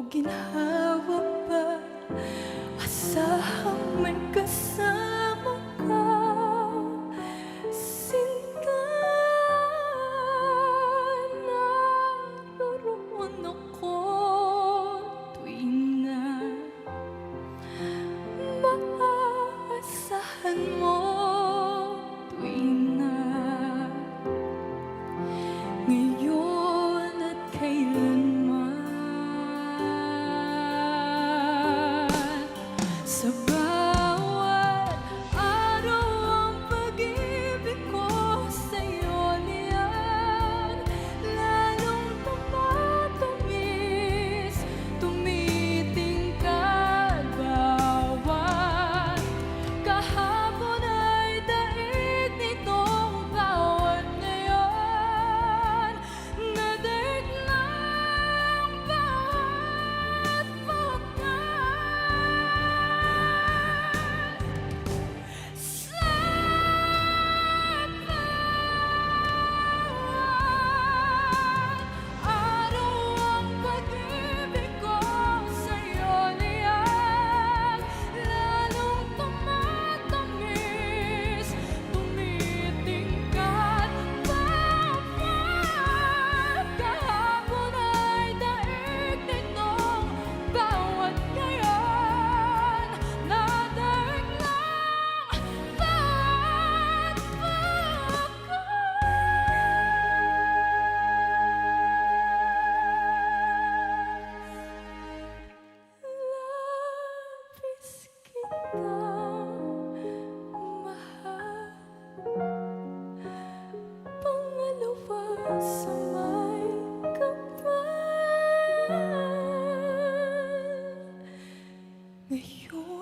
ginhawa pa. Asahang may kasama ka, sinta. Naroon ako tuwing na maaasahan mo, tuwing na ngayon at kailanman. Sa bawat araw ang pag-ibig ko sa'yo niyang lalong tumatamis, tumitingkad bawat kahapon ay daig nitong bawat ngayon, nadaig ng bawat bukas. Sa bawat araw ang pag-ibig ko sa'yo niyang lalong tumatamis, tumitingkad bawat kahapon ay daig nitong bawat ngayon, nadaig ng bawat bukas. Labis kitang mahal, pangalawa sa may kapal. Ngayon